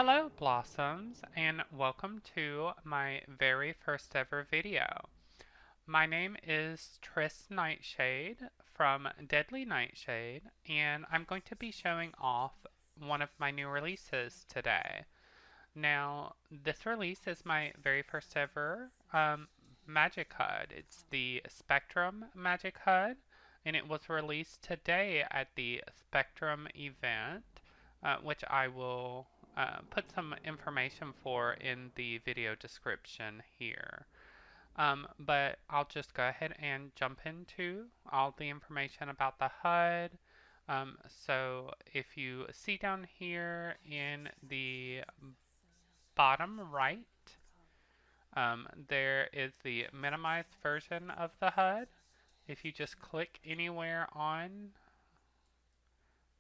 Hello, Blossoms, and welcome to my very first ever video. My name is Nightshade from Deadly Nightshade, and I'm going to be showing off one of my new releases today. Now, this release is my very first ever Magic Hud. It's the Spectrum Magic Hud, and it was released today at the Spectrum event, which I will put some information for in the video description here. But I'll just go ahead and jump into all the information about the HUD. So if you see down here in the bottom right, there is the minimized version of the HUD. If you just click anywhere on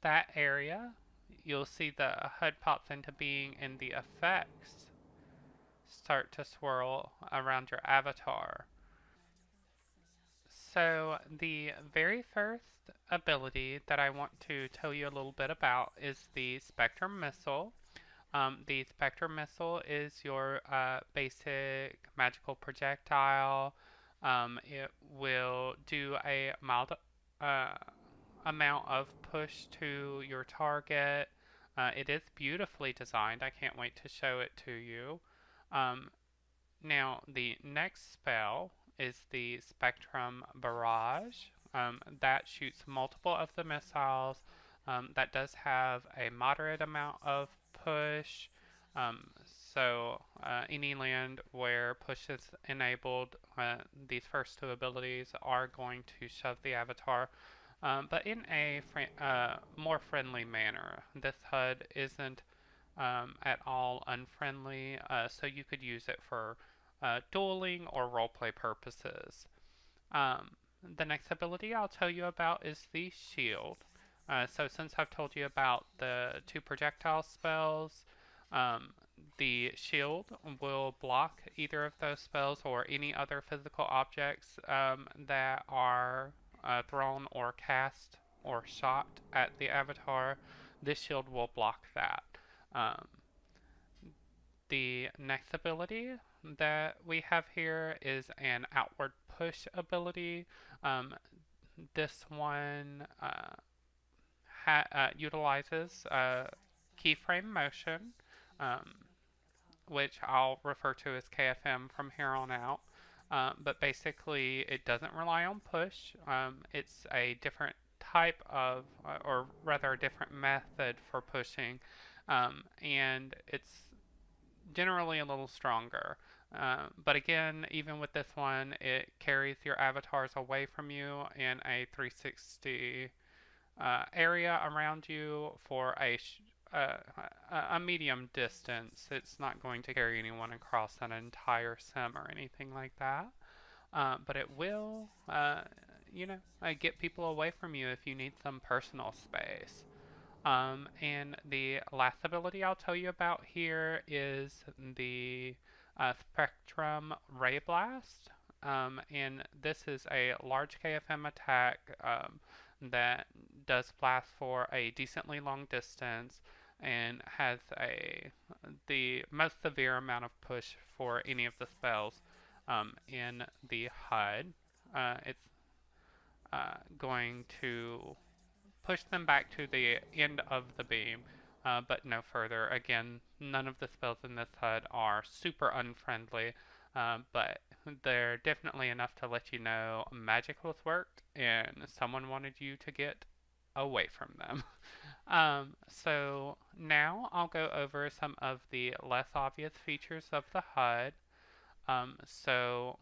that area, you'll see the HUD pops into being and the effects start to swirl around your avatar. So the very first ability that I want to tell you a little bit about is the Spectrum Missile. The Spectrum Missile is your basic magical projectile. It will do a mild uh, amount of push to your target. It is beautifully designed. I can't wait to show it to you. Um, Now, the next spell is the Spectrum Barrage. That shoots multiple of the missiles. That does have a moderate amount of push. Any land where push is enabled, these first two abilities are going to shove the avatar, but in a more friendly manner. This HUD isn't at all unfriendly, so you could use it for dueling or roleplay purposes. Um, the next ability I'll tell you about is the shield. So since I've told you about the two projectile spells, um, the shield will block either of those spells or any other physical objects that are thrown or cast or shot at the avatar. This shield will block that. Um, the next ability that we have here is an outward push ability. Um, this one utilizes keyframe motion, um, which I'll refer to as KFM from here on out. But basically, it doesn't rely on push. It's a different type of, or rather, a different method for pushing, and it's generally a little stronger. But again, even with this one, it carries your avatars away from you in a 360 area around you for uh, a medium distance. It's not going to carry anyone across an entire sim or anything like that. But it will, get people away from you if you need some personal space. And the last ability I'll tell you about here is the Spectrum Ray Blast. And this is a large KFM attack that does blast for a decently long distance and has the most severe amount of push for any of the spells in the HUD. It's going to push them back to the end of the beam, but no further. Again, none of the spells in this HUD are super unfriendly, but they're definitely enough to let you know magic was worked and someone wanted you to get away from them. So now I'll go over some of the less obvious features of the HUD. So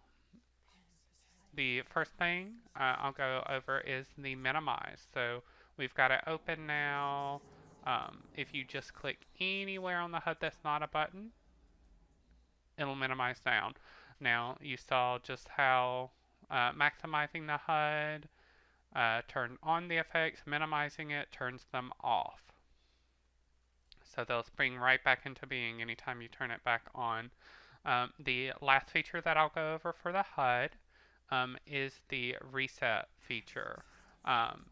the first thing I'll go over is the minimize. So we've got it open now. If you just click anywhere on the HUD that's not a button, it'll minimize down. Now you saw just how maximizing the HUD turned on the effects, minimizing it turns them off. So they'll spring right back into being anytime you turn it back on. The last feature that I'll go over for the HUD is the reset feature.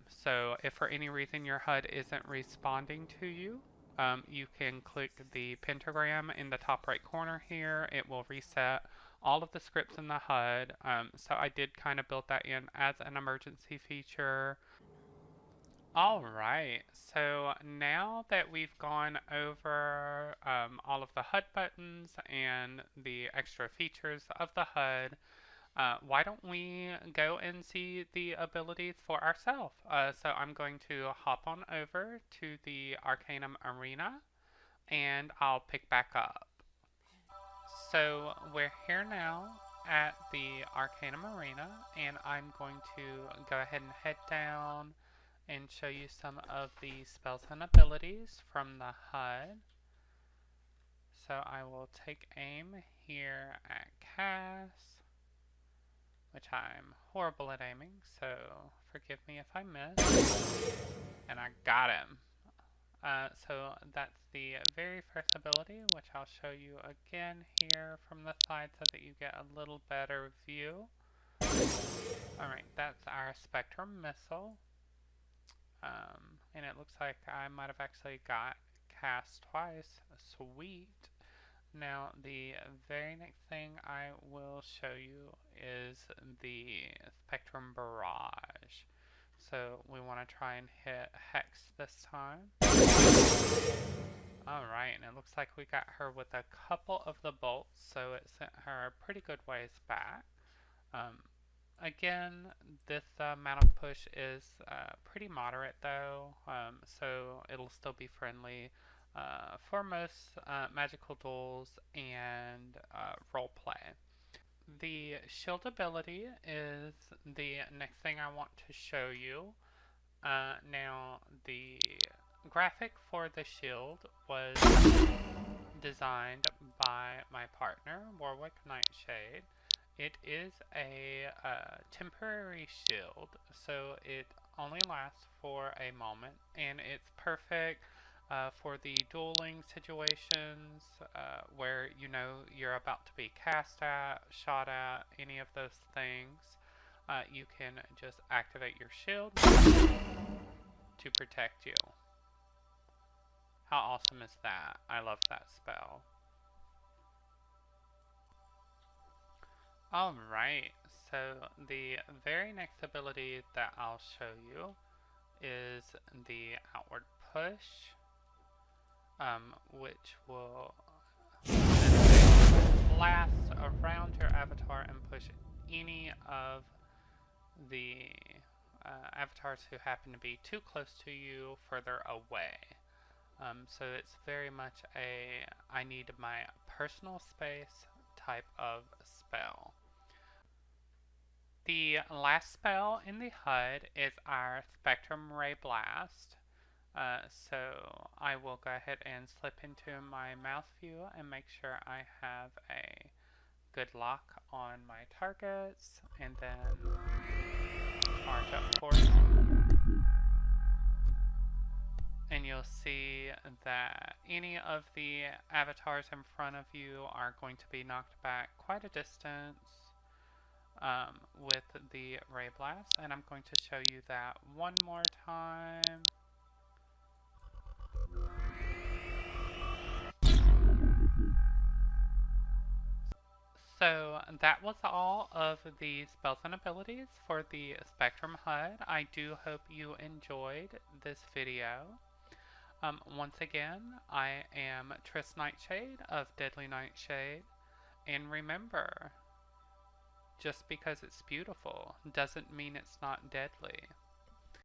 So if for any reason your HUD isn't responding to you, You can click the pentagram in the top right corner here. It will reset all of the scripts in the HUD. So I did kind of build that in as an emergency feature. Alright, so now that we've gone over all of the HUD buttons and the extra features of the HUD, why don't we go and see the abilities for ourselves? So I'm going to hop on over to the Arcanum Arena and I'll pick back up. So we're here now at the Arcanum Arena and I'm going to go ahead and head down and show you some of the spells and abilities from the HUD. So I will take aim here at cast, which I'm horrible at aiming, so forgive me if I miss. And I got him. So that's the very first ability, which I'll show you again here from the side so that you get a little better view. Alright, that's our Spectrum Missile. And it looks like I might have actually got cast twice. Sweet. Now, the very next thing I will show you is the Spectrum Barrage. So we want to try and hit Hex this time. Alright, and it looks like we got her with a couple of the bolts, so it sent her a pretty good ways back. Again, this amount of push is pretty moderate though, so it'll still be friendly for most magical duels and roleplay. The shield ability is the next thing I want to show you. Now, the graphic for the shield was designed by my partner, Warwick Nightshade. It is a temporary shield, so it only lasts for a moment, and it's perfect for the dueling situations where you know you're about to be cast at, shot at, any of those things. You can just activate your shield to protect you. How awesome is that? I love that spell. Alright, so the very next ability that I'll show you is the Outward Push, which will blast around your avatar and push any of the avatars who happen to be too close to you further away. So it's very much a I need my personal space type of spell. The last spell in the HUD is our Spectrum Ray Blast. So I will go ahead and slip into my mouse view and make sure I have a good lock on my targets, and then charge up for it. And you'll see that any of the avatars in front of you are going to be knocked back quite a distance with the Ray Blast, and I'm going to show you that one more time. So that was all of the spells and abilities for the Spectrum HUD. I do hope you enjoyed this video. Once again, I am Tris Nightshade of Deadly Nightshade, and remember, just because it's beautiful doesn't mean it's not deadly.